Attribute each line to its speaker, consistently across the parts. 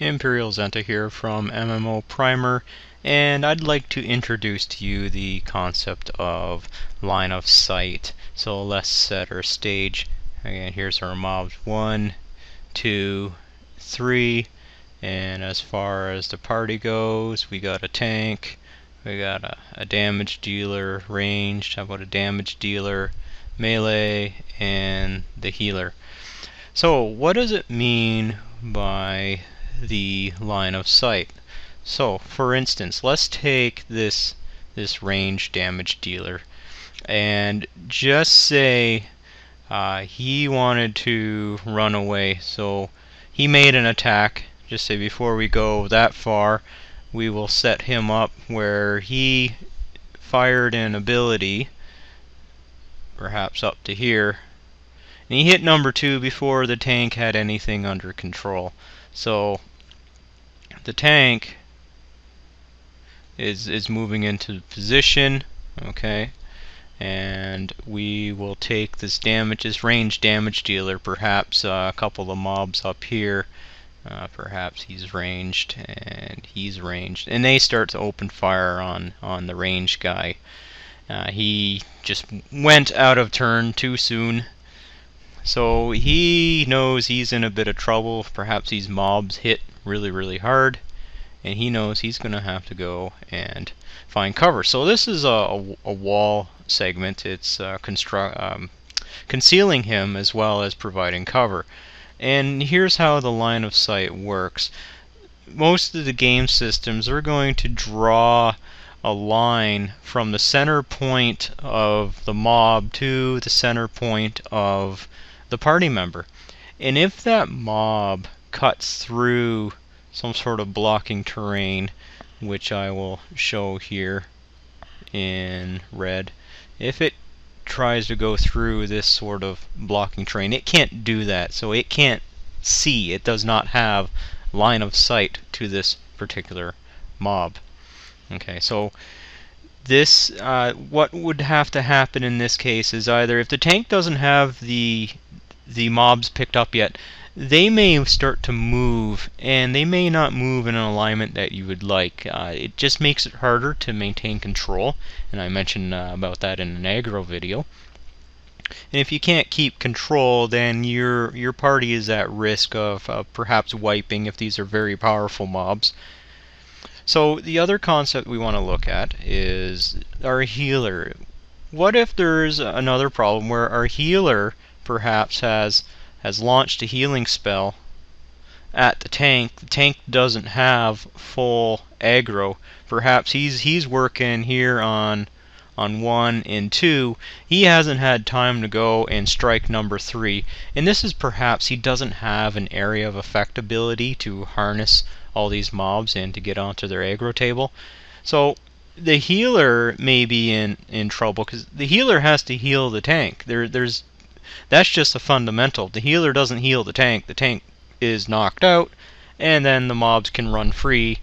Speaker 1: Imperial Zenta here from MMO Primer, and I'd like to introduce to you the concept of line of sight. So let's set our stage. Again, here's our mobs 1, 2, 3, and as far as the party goes, we got a tank, we got a damage dealer, ranged, how about a damage dealer, melee, and the healer. So what does it mean by the line of sight? So for instance, let's take this range damage dealer and just say he wanted to run away. So he made an attack. Just say before we go that far, we will set him up where he fired an ability, perhaps up to here, and he hit number 2 before the tank had anything under control. So the tank is moving into position, okay, and we will take this range damage dealer, perhaps a couple of mobs up here, perhaps he's ranged, and they start to open fire on the ranged guy. He just went out of turn too soon, so he knows he's in a bit of trouble. Perhaps these mobs hit really hard, and he knows he's going to have to go and find cover. So this is a wall segment. It's concealing him as well as providing cover. And here's how the line of sight works. Most of the game systems are going to draw a line from the center point of the mob to the center point of the party member. And if that mob cuts through some sort of blocking terrain, which I will show here in red, if it tries to go through this sort of blocking terrain, it can't do that. So it can't see, it does not have line of sight to this particular mob. Okay, so this what would have to happen in this case is either if the tank doesn't have the mobs picked up yet, they may start to move, and they may not move in an alignment that you would like. It just makes it harder to maintain control, and I mentioned about that in an aggro video. And if you can't keep control, then your party is at risk of perhaps wiping if these are very powerful mobs. So the other concept we want to look at is our healer. What if there's another problem where our healer perhaps has launched a healing spell at the tank. The tank doesn't have full aggro. Perhaps he's working here on 1 and 2. He hasn't had time to go and strike number 3. And this is perhaps he doesn't have an area of effect ability to harness all these mobs and to get onto their aggro table. So the healer may be in trouble because the healer has to heal the tank. That's just a fundamental. The healer doesn't heal the tank is knocked out, and then the mobs can run free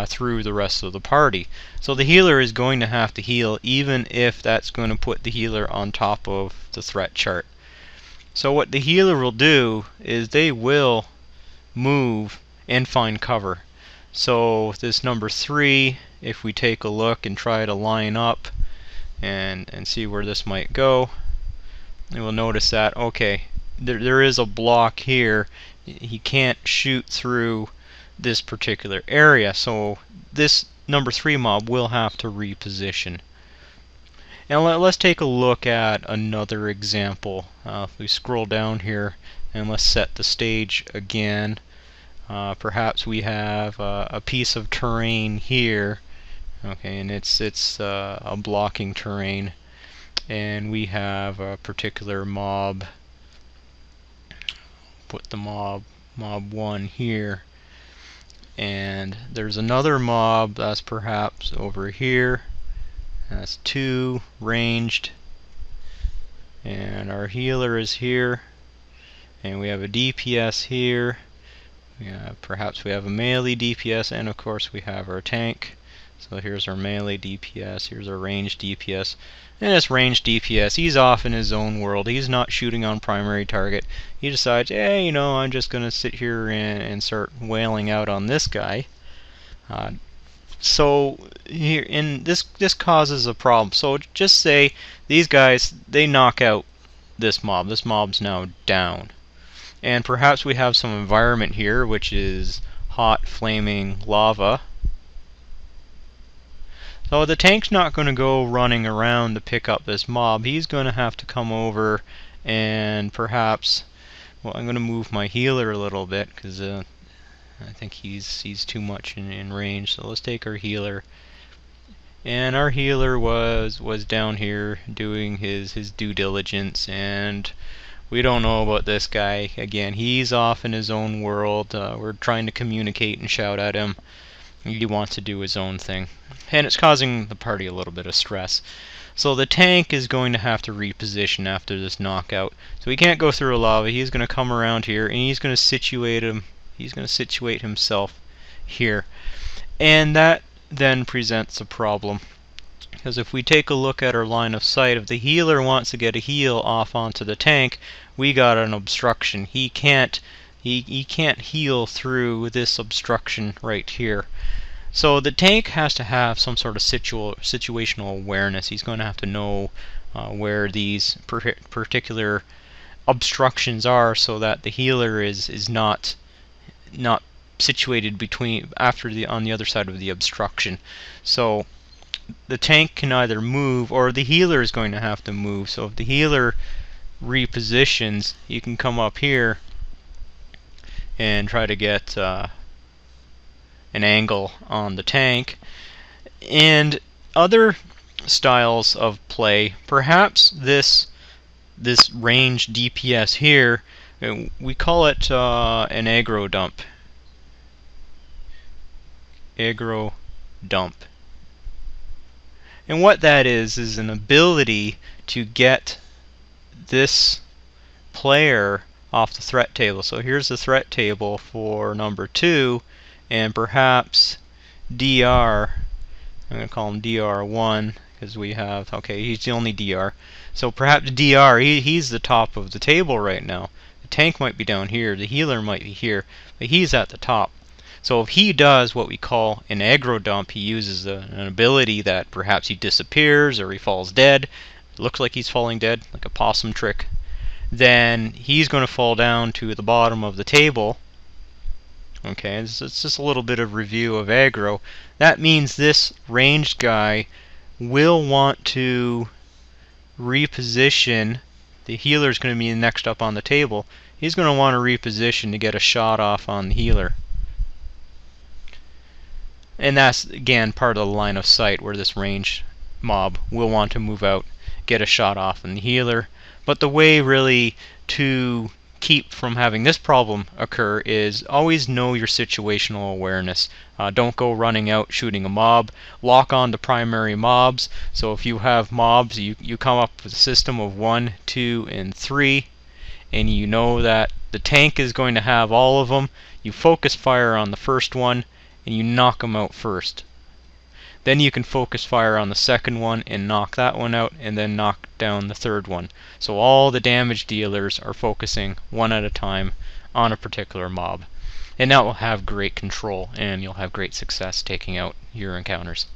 Speaker 1: through the rest of the party. So the healer is going to have to heal, even if that's going to put the healer on top of the threat chart. So what the healer will do is they will move and find cover. So this number 3, if we take a look and try to line up and see where this might go, you will notice that, okay, there is a block here. He can't shoot through this particular area, so this number 3 mob will have to reposition. Now let's take a look at another example. If we scroll down here and let's set the stage again, perhaps we have a piece of terrain here, okay, and it's a blocking terrain, and we have a particular mob. Put the mob 1 here, and there's another mob that's perhaps over here. That's 2 ranged, and our healer is here, and we have a DPS here. Perhaps we have a melee DPS, and of course we have our tank. So here's our melee DPS, here's our range DPS. And this range DPS, he's off in his own world. He's not shooting on primary target. He decides, hey, you know, I'm just going to sit here and start wailing out on this guy. So here, in this causes a problem. So just say these guys, they knock out this mob. This mob's now down. And perhaps we have some environment here, which is hot, flaming lava. So the tank's not going to go running around to pick up this mob. He's going to have to come over and perhaps, well, I'm going to move my healer a little bit because I think he's too much in range. So let's take our healer. And our healer was down here doing his due diligence, and we don't know about this guy. Again, he's off in his own world. We're trying to communicate and shout at him. He wants to do his own thing. And it's causing the party a little bit of stress. So the tank is going to have to reposition after this knockout. So he can't go through a lava. He's going to come around here and he's going to situate him. He's going to situate himself here. And that then presents a problem. Because if we take a look at our line of sight, if the healer wants to get a heal off onto the tank, we got an obstruction. He can't heal through this obstruction right here. So the tank has to have some sort of situational awareness. He's going to have to know where these particular obstructions are, so that the healer is not situated on the other side of the obstruction. So the tank can either move, or the healer is going to have to move. So if the healer repositions, you can come up here and try to get an angle on the tank. And other styles of play, perhaps this range DPS here, we call it an aggro dump. Aggro dump. And what that is an ability to get this player off the threat table. So here's the threat table for number 2, and perhaps DR, I'm going to call him DR1 because we have, okay, he's the only DR. So perhaps DR, he's the top of the table right now. The tank might be down here, the healer might be here, but he's at the top. So if he does what we call an aggro dump, he uses an ability that perhaps he disappears or he falls dead. It looks like he's falling dead, like a possum trick. Then he's going to fall down to the bottom of the table. Okay, it's just a little bit of review of aggro. That means this ranged guy will want to reposition. The healer is going to be next up on the table. He's going to want to reposition to get a shot off on the healer. And that's, again, part of the line of sight where this ranged mob will want to move out, get a shot off on the healer. But the way really to keep from having this problem occur is always know your situational awareness. Don't go running out shooting a mob. Lock on to primary mobs. So if you have mobs, you come up with a system of 1, 2, and 3, and you know that the tank is going to have all of them. You focus fire on the first one and you knock them out first. Then you can focus fire on the second one and knock that one out, and then knock down the third one. So all the damage dealers are focusing one at a time on a particular mob. And that will have great control, and you'll have great success taking out your encounters.